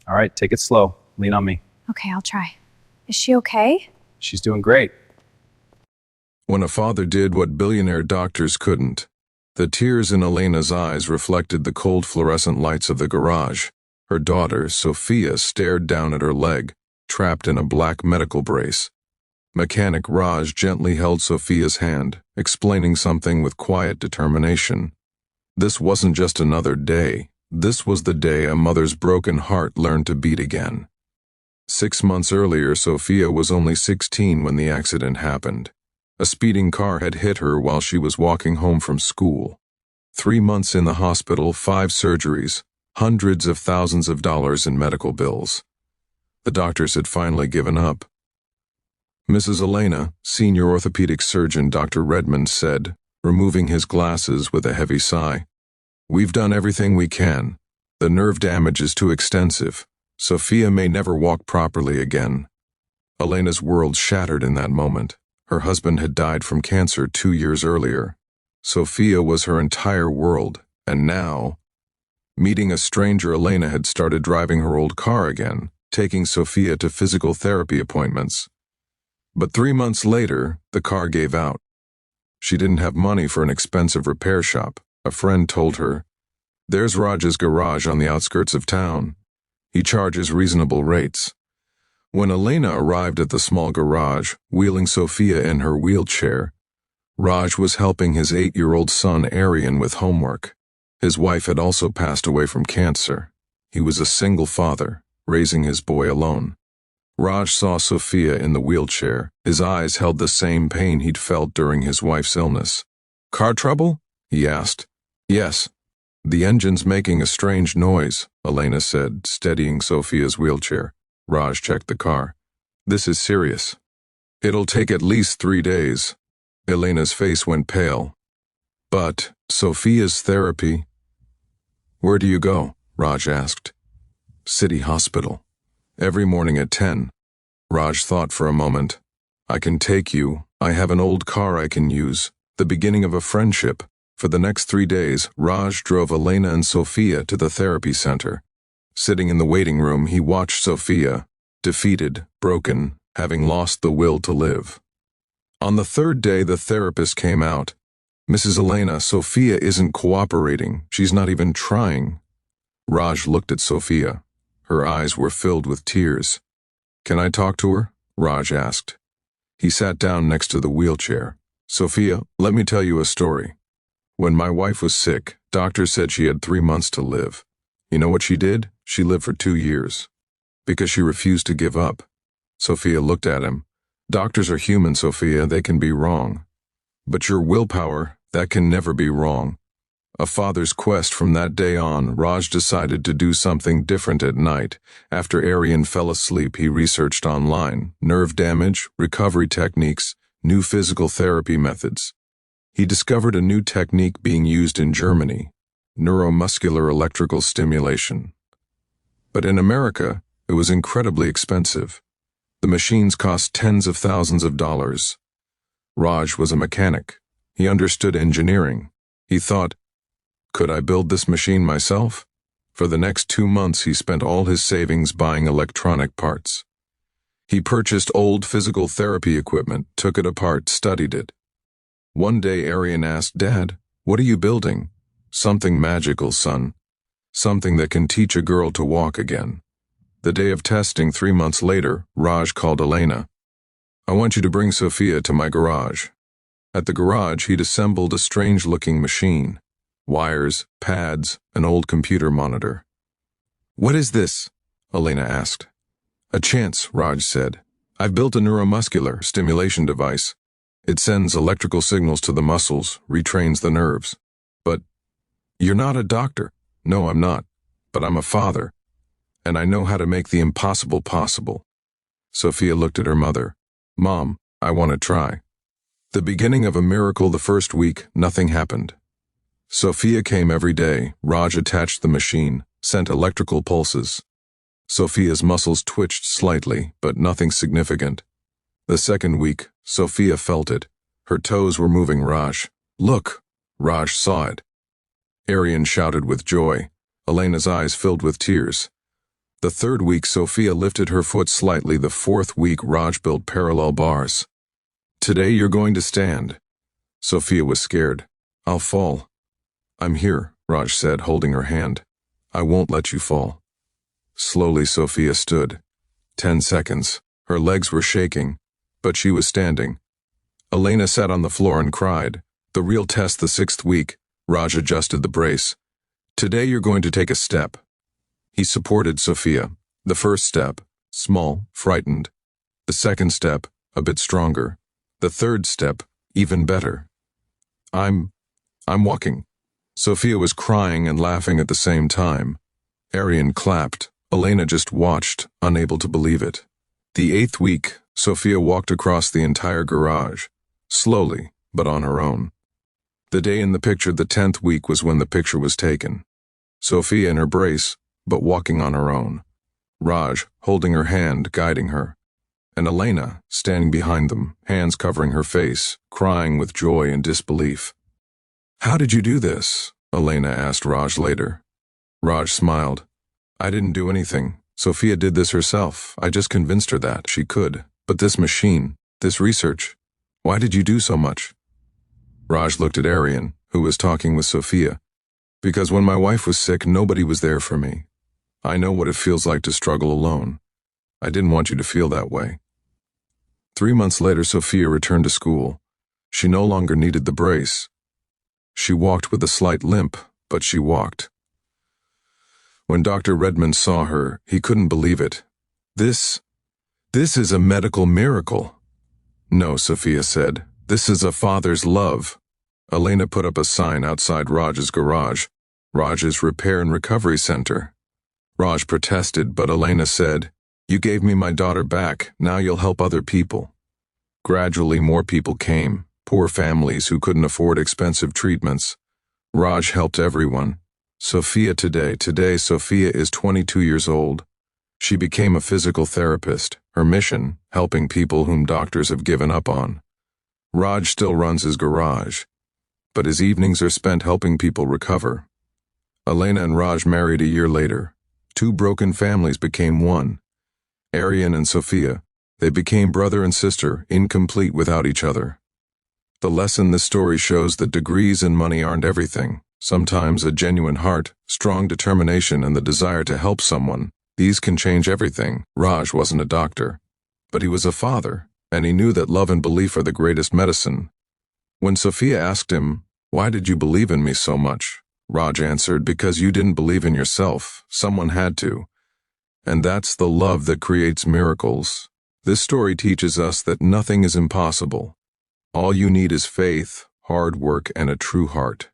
All right, take it slow. Lean on me. Okay, I'll try. Is she okay? She's doing great. When a father did what billionaire doctors couldn't, the tears in Elena's eyes reflected the cold fluorescent lights of the garage. Her daughter, Sophia, stared down at her leg, trapped in a black medical brace. Mechanic Raj gently held Sophia's hand, explaining something with quiet determination. This wasn't just another day. This was the day a mother's broken heart learned to beat again. 6 months earlier, Sophia was only 16 when the accident happened. A speeding car had hit her while she was walking home from school. 3 months in the hospital, 5 surgeries, hundreds of thousands of dollars in medical bills. The doctors had finally given up. Mrs. Elena, senior orthopedic surgeon Dr. Redmond said, removing his glasses with a heavy sigh, "We've done everything we can. The nerve damage is too extensive. Sophia may never walk properly again." Elena's world shattered in that moment. Her husband had died from cancer 2 years earlier. Sophia was her entire world, and now, meeting a stranger, Elena had started driving her old car again, taking Sophia to physical therapy appointments. But 3 months later, the car gave out. She didn't have money for an expensive repair shop. A friend told her, "There's Raj's garage on the outskirts of town. He charges reasonable rates." When Elena arrived at the small garage, wheeling Sophia in her wheelchair, Raj was helping his 8-year-old son Aryan with homework. His wife had also passed away from cancer. He was a single father, raising his boy alone. Raj saw Sophia in the wheelchair. His eyes held the same pain he'd felt during his wife's illness. "Car trouble?" he asked. "Yes. The engine's making a strange noise," Elena said, steadying Sophia's wheelchair. Raj checked the car. "This is serious. It'll take at least 3 days." Elena's face went pale. "But Sophia's therapy—" "Where do you go?" Raj asked. "City Hospital. Every morning at 10. Raj thought for a moment. "I can take you. I have an old car I can use. The beginning of a friendship." For the next 3 days, Raj drove Elena and Sophia to the therapy center. Sitting in the waiting room, he watched Sophia, defeated, broken, having lost the will to live. On the 3rd day, the therapist came out. "Mrs. Elena, Sophia isn't cooperating. She's not even trying." Raj looked at Sophia. Her eyes were filled with tears. "Can I talk to her?" Raj asked. He sat down next to the wheelchair. "Sophia, let me tell you a story. When my wife was sick, doctors said she had 3 months to live. You know what she did? She lived for 2 years. Because she refused to give up." Sophia looked at him. "Doctors are human, Sophia. They can be wrong. But your willpower, that can never be wrong." A father's quest. From that day on, Raj decided to do something different at night. After Aryan fell asleep, he researched online, nerve damage, recovery techniques, new physical therapy methods. He discovered a new technique being used in Germany, neuromuscular electrical stimulation. But in America, it was incredibly expensive. The machines cost tens of thousands of dollars. Raj was a mechanic. He understood engineering. He thought, "Could I build this machine myself?" For the next 2 months, he spent all his savings buying electronic parts. He purchased old physical therapy equipment, took it apart, studied it. One day, Aryan asked, "Dad, what are you building?" "Something magical, son. Something that can teach a girl to walk again." The day of testing, 3 months later, Raj called Elena. "I want you to bring Sophia to my garage." At the garage, he'd assembled a strange-looking machine. Wires, pads, an old computer monitor. "What is this?" Elena asked. "A chance," Raj said. "I've built a neuromuscular stimulation device. It sends electrical signals to the muscles, retrains the nerves." "But you're not a doctor." "No, I'm not. But I'm a father. And I know how to make the impossible possible." Sophia looked at her mother. "Mom, I want to try." The beginning of a miracle. The first week, nothing happened. Sophia came every day. Raj attached the machine, sent electrical pulses. Sophia's muscles twitched slightly, but nothing significant. The second week, Sophia felt it. Her toes were moving. "Raj, look!" Raj saw it. Aryan shouted with joy. Elena's eyes filled with tears. The third week, Sophia lifted her foot slightly. The fourth week, Raj built parallel bars. "Today you're going to stand." Sophia was scared. "I'll fall." "I'm here," Raj said, holding her hand. "I won't let you fall." Slowly, Sophia stood. 10 seconds. Her legs were shaking, but she was standing. Elena sat on the floor and cried. The real test, the sixth week. Raj adjusted the brace. "Today you're going to take a step." He supported Sophia. The first step, small, frightened. The second step, a bit stronger. The third step, even better. I'm walking." Sophia was crying and laughing at the same time. Arian clapped. Elena just watched, unable to believe it. The 8th week, Sophia walked across the entire garage. Slowly, but on her own. The day in the picture, the 10th week, was when the picture was taken. Sophia in her brace, but walking on her own. Raj holding her hand, guiding her. And Elena standing behind them, hands covering her face, crying with joy and disbelief. "How did you do this?" Elena asked Raj later. Raj smiled. "I didn't do anything. Sophia did this herself. I just convinced her that she could. But this machine, this research, why did you do so much?" Raj looked at Arian, who was talking with Sophia. "Because when my wife was sick, nobody was there for me. I know what it feels like to struggle alone. I didn't want you to feel that way." 3 months later, Sophia returned to school. She no longer needed the brace. She walked with a slight limp, but she walked. When Dr. Redmond saw her, he couldn't believe it. This is a medical miracle." "No," Sophia said. "This is a father's love." Elena put up a sign outside Raj's garage. Raj's Repair and Recovery Center. Raj protested, but Elena said, "You gave me my daughter back, now you'll help other people." Gradually, more people came, poor families who couldn't afford expensive treatments. Raj helped everyone. Sophia today, Sophia is 22 years old. She became a physical therapist, her mission, helping people whom doctors have given up on. Raj still runs his garage, but his evenings are spent helping people recover. Elena and Raj married a year later. 2 broken families became one. Arian and Sophia, they became brother and sister, incomplete without each other. The lesson this story shows that degrees and money aren't everything. Sometimes a genuine heart, strong determination, and the desire to help someone, these can change everything. Raj wasn't a doctor, but he was a father, and he knew that love and belief are the greatest medicine. When Sophia asked him, "Why did you believe in me so much?" Raj answered, "Because you didn't believe in yourself. Someone had to." And that's the love that creates miracles. This story teaches us that nothing is impossible. All you need is faith, hard work, and a true heart.